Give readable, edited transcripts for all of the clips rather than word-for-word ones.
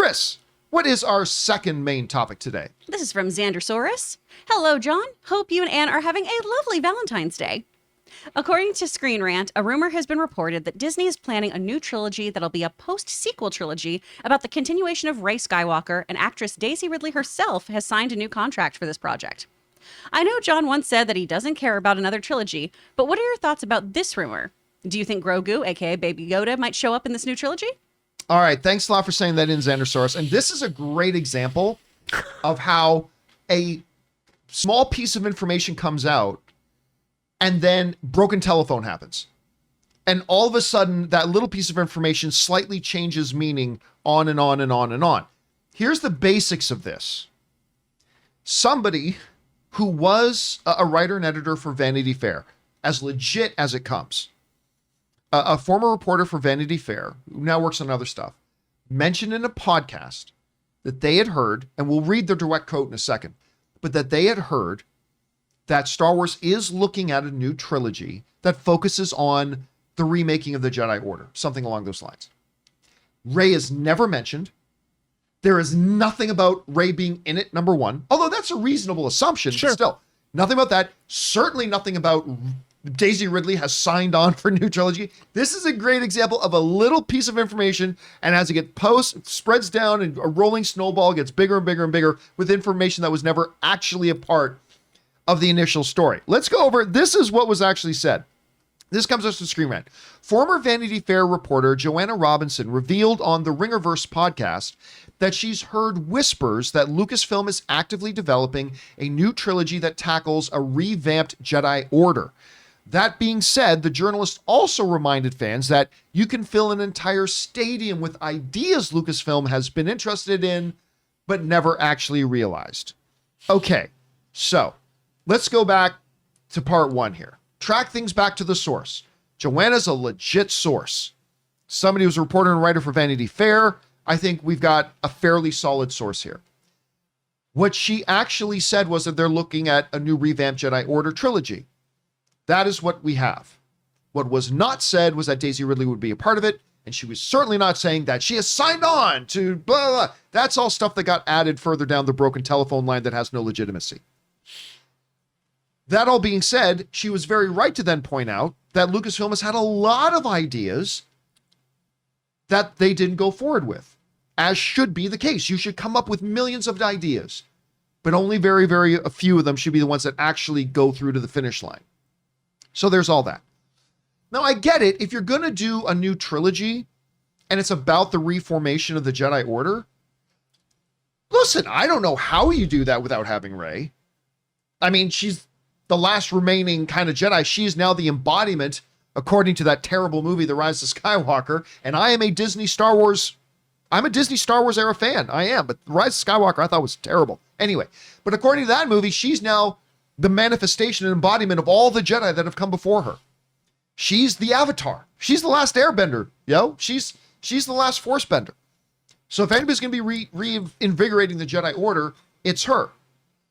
Chris, what is our second main topic today? This is from Zandersaurus. Hello, John. Hope you and Anne are having a lovely Valentine's Day. According to Screen Rant, a rumor has been reported that Disney is planning a new trilogy that'll be a post-sequel trilogy about the continuation of Rey Skywalker, and actress Daisy Ridley herself has signed a new contract for this project. I know John once said that he doesn't care about another trilogy, but what are your thoughts about this rumor? Do you think Grogue, aka Baby Yoda, might show up in this new trilogy? All right, thanks a lot for saying that in Zandersaurus. And this is a great example of how a small piece of information comes out and then broken telephone happens. And all of a sudden, that little piece of information slightly changes meaning on and on and on and on. Here's the basics of this. Somebody who was a writer and editor for Vanity Fair, as legit as it comes, a former reporter for Vanity Fair, who now works on other stuff, mentioned in a podcast that they had heard, and we'll read the direct quote in a second, but that they had heard that Star Wars is looking at a new trilogy that focuses on the remaking of the Jedi Order, something along those lines. Rey is never mentioned. There is nothing about Rey being in it, number one, although that's a reasonable assumption, Sure. but still, nothing about that. Certainly nothing about Daisy Ridley has signed on for a new trilogy. This is a great example of a little piece of information, and as it gets spreads down and a rolling snowball gets bigger and bigger and bigger with information that was never actually a part of the initial story. Let's go over, this is what was actually said. This comes us to Screen Rant. Former Vanity Fair reporter Joanna Robinson revealed on the Ringerverse podcast that she's heard whispers that Lucasfilm is actively developing a new trilogy that tackles a revamped Jedi Order. That being said, the journalist also reminded fans that you can fill an entire stadium with ideas Lucasfilm has been interested in, but never actually realized. Okay, so let's go back to part one here. Track things back to the source. Joanna's a legit source. Somebody who's a reporter and writer for Vanity Fair. I think we've got a fairly solid source here. What she actually said was that they're looking at a new revamped Jedi Order trilogy. That is what we have. What was not said was that Daisy Ridley would be a part of it, and she was certainly not saying that she has signed on to blah, blah, blah. That's all stuff that got added further down the broken telephone line that has no legitimacy. That all being said, she was very right to then point out that Lucasfilm has had a lot of ideas that they didn't go forward with, as should be the case. You should come up with millions of ideas, but only very, very a few of them should be the ones that actually go through to the finish line. So there's all that. Now, I get it. If you're going to do a new trilogy and it's about the reformation of the Jedi Order, listen, I don't know how you do that without having Rey. I mean, she's the last remaining kind of Jedi. She's now the embodiment, according to that terrible movie, The Rise of Skywalker. And I am a Disney Star Wars era fan. I am, but The Rise of Skywalker I thought was terrible. Anyway, but according to that movie, she's now the manifestation and embodiment of all the Jedi that have come before her. She's the Avatar. She's the last Airbender, yo. She's the last Force bender. So if anybody's going to be reinvigorating the Jedi Order, it's her.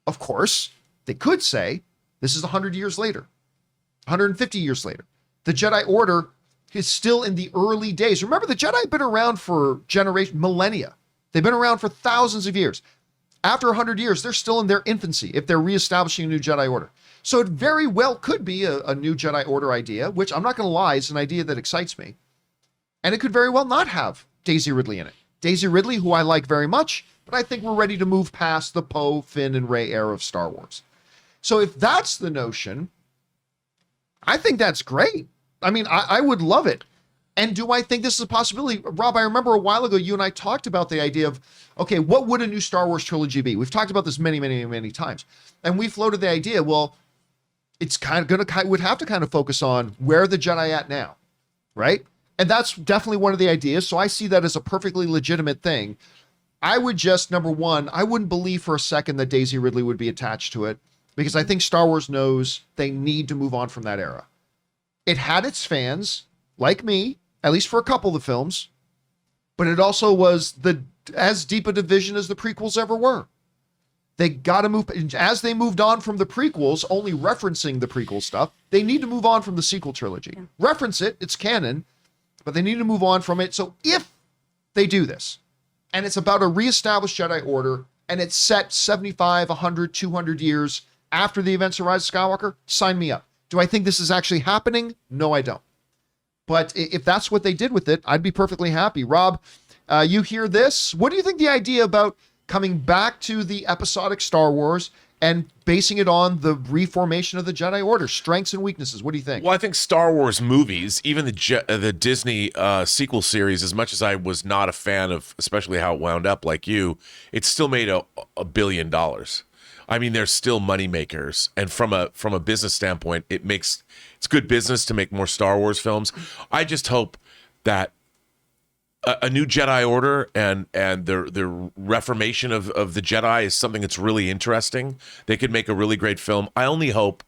Of course, they could say this is 100 years later, 150 years later. The Jedi Order is still in the early days. Remember, the Jedi have been around for millennia. They've been around for thousands of years. After 100 years, they're still in their infancy if they're reestablishing a new Jedi Order. So it very well could be a new Jedi Order idea, which I'm not going to lie, is an idea that excites me. And it could very well not have Daisy Ridley in it. Daisy Ridley, who I like very much, but I think we're ready to move past the Poe, Finn, and Rey era of Star Wars. So if that's the notion, I think that's great. I mean, I would love it. And do I think this is a possibility? Rob, I remember a while ago, you and I talked about the idea of, okay, what would a new Star Wars trilogy be? We've talked about this many, many, many times. And we floated the idea, well, it's would have to kind of focus on where the Jedi at now, right? And that's definitely one of the ideas. So I see that as a perfectly legitimate thing. I would just, number one, I wouldn't believe for a second that Daisy Ridley would be attached to it, because I think Star Wars knows they need to move on from that era. It had its fans, like me, at least for a couple of the films, but it also was as deep a division as the prequels ever were. They got to move, as they moved on from the prequels, only referencing the prequel stuff, they need to move on from the sequel trilogy. Yeah. Reference it, it's canon, but they need to move on from it. So if they do this, and it's about a reestablished Jedi Order, and it's set 75, 100, 200 years after the events of Rise of Skywalker, sign me up. Do I think this is actually happening? No, I don't. But if that's what they did with it, I'd be perfectly happy. Rob, you hear this? What do you think the idea about coming back to the episodic Star Wars and basing it on the reformation of the Jedi Order, strengths and weaknesses? What do you think? Well, I think Star Wars movies, even the Disney sequel series, as much as I was not a fan of, especially how it wound up like you, it still made $1 billion. I mean, they're still money makers, and from a business standpoint, it's good business to make more Star Wars films. I just hope that a new Jedi Order and the reformation of the Jedi is something that's really interesting. They could make a really great film. I only hope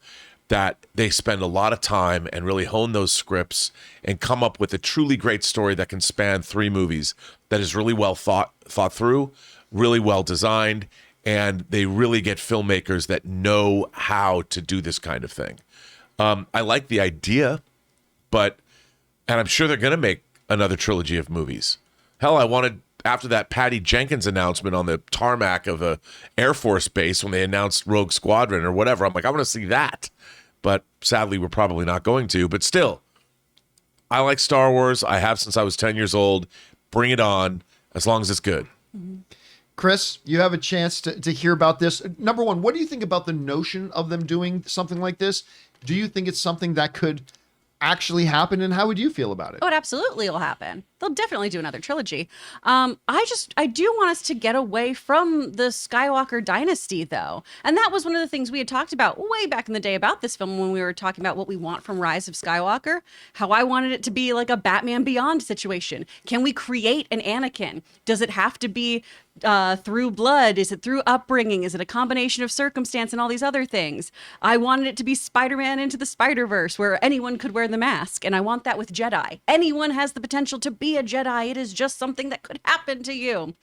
that they spend a lot of time and really hone those scripts and come up with a truly great story that can span 3 movies, that is really well thought through, really well designed, and they really get filmmakers that know how to do this kind of thing. I like the idea, and I'm sure they're going to make another trilogy of movies. Hell, I wanted, after that Patty Jenkins announcement on the tarmac of a Air Force base when they announced Rogue Squadron or whatever, I'm like, I want to see that. But sadly, we're probably not going to. But still, I like Star Wars. I have since I was 10 years old. Bring it on, as long as it's good. Chris, you have a chance to hear about this. Number one, what do you think about the notion of them doing something like this? Do you think it's something that could actually happen, and how would you feel about it? Oh, it absolutely will happen. They'll definitely do another trilogy. I do want us to get away from the Skywalker dynasty, though. And that was one of the things we had talked about way back in the day about this film when we were talking about what we want from Rise of Skywalker, how I wanted it to be like a Batman Beyond situation. Can we create an Anakin? Does it have to be through blood? Is it through upbringing? Is it a combination of circumstance and all these other things? I wanted it to be Spider-Man Into the Spider-Verse, where anyone could wear the mask, and I want that with Jedi. Anyone has the potential to be a Jedi. It is just something that could happen to you.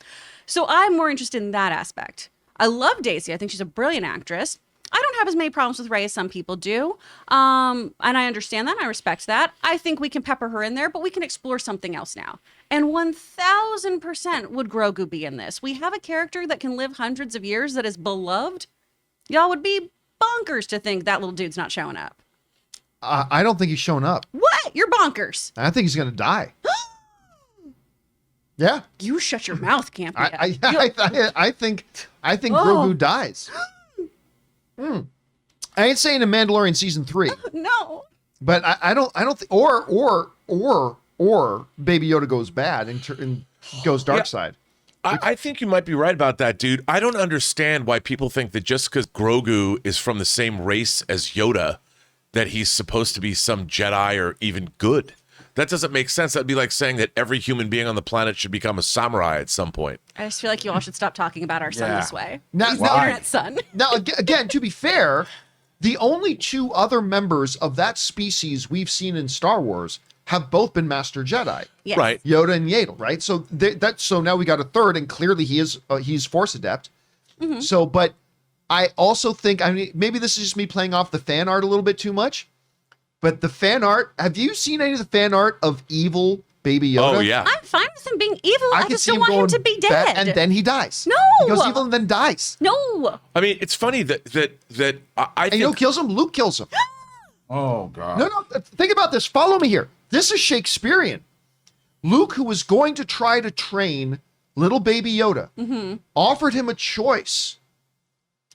So I'm more interested in that aspect. I love Daisy. I think she's a brilliant actress. I don't have as many problems with Rey as some people do. And I understand that. And I respect that. I think we can pepper her in there, but we can explore something else now. And 1000% would Grogu be in this. We have a character that can live hundreds of years that is beloved. Y'all would be bonkers to think that little dude's not showing up. I don't think he's showing up. What? You're bonkers. I think he's going to die. Yeah. You shut your mouth, Campea. I think Grogu dies. I ain't saying in Mandalorian season 3. No. But I don't think, or Baby Yoda goes bad and goes dark side. I think you might be right about that, dude. I don't understand why people think that just because Grogu is from the same race as Yoda, that he's supposed to be some Jedi or even good. That doesn't make sense. That'd be like saying that every human being on the planet should become a samurai at some point. I just feel like you all should stop talking about our son this way. Now, He's the internet son. Now, again, to be fair, the only 2 other members of that species we've seen in Star Wars have both been Master Jedi. Yes. Right. Yoda and Yaddle, right? So so now we got a third, and clearly he's Force adept. Mm-hmm. So, but I also think, I mean, maybe this is just me playing off the fan art a little bit too much, but the fan art, have you seen any of the fan art of evil Baby Yoda? Oh, yeah. I'm fine with him being evil. I can just see don't want him to be dead. And then he dies. No! He goes evil and then dies. No! I mean, it's funny that I And think... you know who kills him? Luke kills him. Oh, God. No, think about this. Follow me here. This is Shakespearean. Luke, who was going to try to train little Baby Yoda, offered him a choice.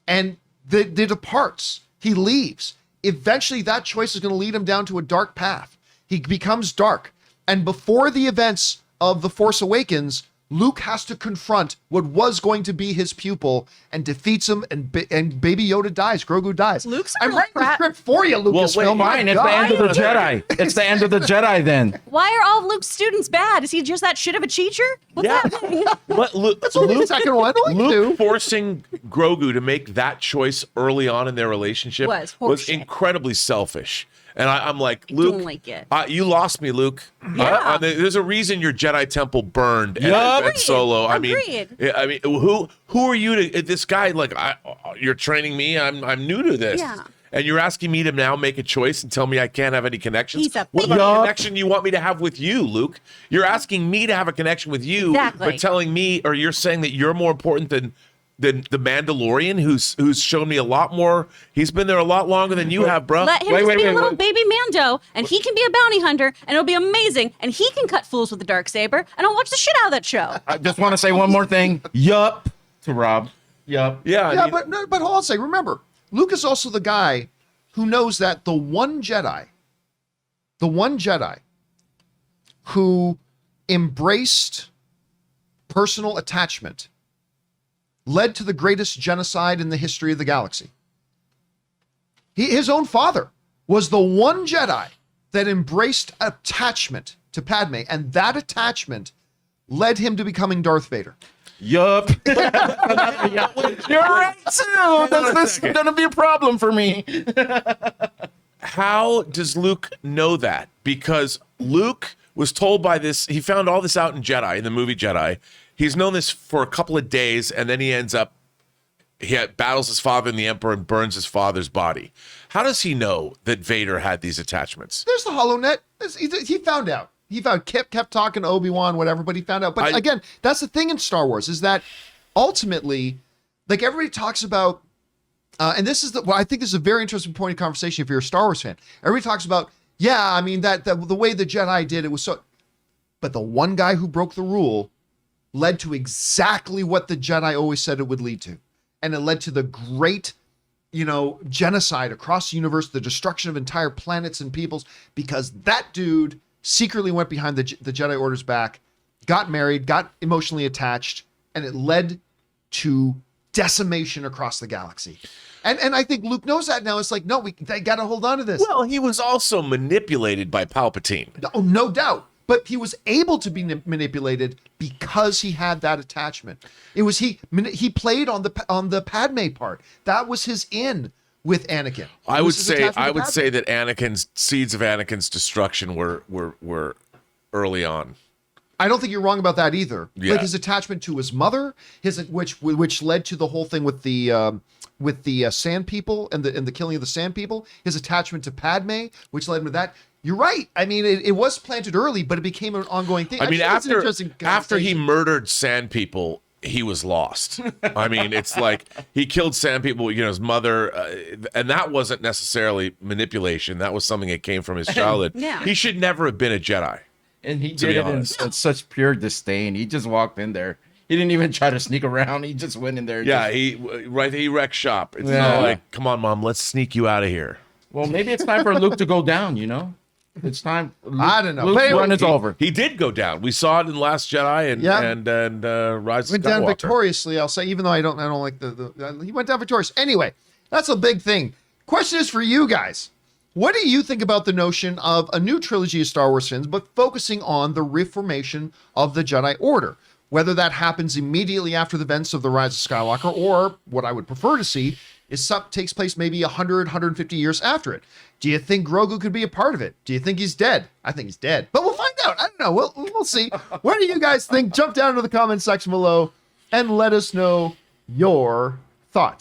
And they departs. He leaves. Eventually, that choice is going to lead him down to a dark path. He becomes dark. And before the events of The Force Awakens, Luke has to confront what was going to be his pupil and defeats him, and Baby Yoda dies. Grogu dies. Luke's a I'm real writing the brat. script for you, Lucasfilm. Fine, it's the end of the Jedi. It's the end of the Jedi then. Why are all of Luke's students bad? Is he just that shit of a teacher? What's Yeah. happening? But That's only the second one. All you can do. Luke forcing Grogu to make that choice early on in their relationship Was was horseshit. incredibly selfish. And I'm like, Luke, don't like it. You lost me, Luke. Yeah. There's a reason your Jedi temple burned Yup. at Solo. Agreed. I mean, who are you to this guy? Like, you're training me. I'm new to this. Yeah. and you're asking me to now make a choice and tell me I can't have any connections. He's a What baby. about the connection you want me to have with you, Luke? You're asking me to have a connection with you, Exactly. but telling me, or you're saying that you're more important than the Mandalorian, who's shown me a lot more. He's been there a lot longer than you have, bro. Let him Wait, just wait, be a wait, little wait. baby Mando, and he can be a bounty hunter, and it'll be amazing, and he can cut fools with the Darksaber, and I'll watch the shit out of that show. I just want to say one more thing. Yup to Rob. Yup. Yeah, Yeah, I mean, but hold on a second. Remember, Luke is also the guy who knows that the one Jedi who embraced personal attachment led to the greatest genocide in the history of the galaxy. His own father was the one Jedi that embraced attachment to Padme, and that attachment led him to becoming Darth Vader. Yup. You're right too. This is gonna be a problem for me. how does Luke know that? Because Luke was told by this, he found all this out in Jedi, in the movie Jedi. He's known this for a couple of days, and then he ends up, battles his father and the Emperor and burns his father's body. How does he know that Vader had these attachments? There's the HoloNet. He found out. He kept talking to Obi-Wan, whatever, but he found out. But again, that's the thing in Star Wars, is that ultimately, like, everybody talks about, and this is I think this is a very interesting point of conversation if you're a Star Wars fan. Everybody talks about, yeah, I mean, that the way the Jedi did it was so, but the one guy who broke the rule led to exactly what the Jedi always said it would lead to. And it led to the great, genocide across the universe, the destruction of entire planets and peoples, because that dude secretly went behind the Jedi Order's back, got married, got emotionally attached, and it led to decimation across the galaxy. And I think Luke knows that now. It's like, no, they got to hold on to this. Well, he was also manipulated by Palpatine. Oh, no doubt. But he was able to be manipulated because he had that attachment. It was he played on the Padme part. That was his in with Anakin. I would say that Anakin's seeds of Anakin's destruction were early on. I don't think you're wrong about that either. Yeah. Like his attachment to his mother, which led to the whole thing with the Sand People and the killing of the Sand People. His attachment to Padme, which led him to that. You're right. I mean, it was planted early, but it became an ongoing thing. I mean, think it's an interesting after he conversation. murdered Sand People, he was lost. I mean, it's like he killed Sand People, his mother, and that wasn't necessarily manipulation. That was something that came from his childhood. Yeah. He should never have been a Jedi. And he To be did it in honest. such pure disdain. He just walked in there. He didn't even try to sneak around. He just went in there. Yeah, he wrecked shop. It's Yeah. not like, come on, Mom, let's sneak you out of here. Well, maybe it's time for Luke to go down, It's time. I don't know. Luke's But anyway, run is over. He did go down. We saw it in Last Jedi and Yeah. and Rise of Went down Skywalker. victoriously, I'll say, even though I don't like he went down victorious. Anyway, that's a big thing. Question is for you guys. What do you think about the notion of a new trilogy of Star Wars films, but focusing on the reformation of the Jedi Order? Whether that happens immediately after the events of the Rise of Skywalker, or what I would prefer to see is takes place maybe 100, 150 years after it. Do you think Grogu could be a part of it? Do you think he's dead? I think he's dead, but we'll find out. I don't know. We'll see. What do you guys think? Jump down into the comment section below and let us know your thoughts.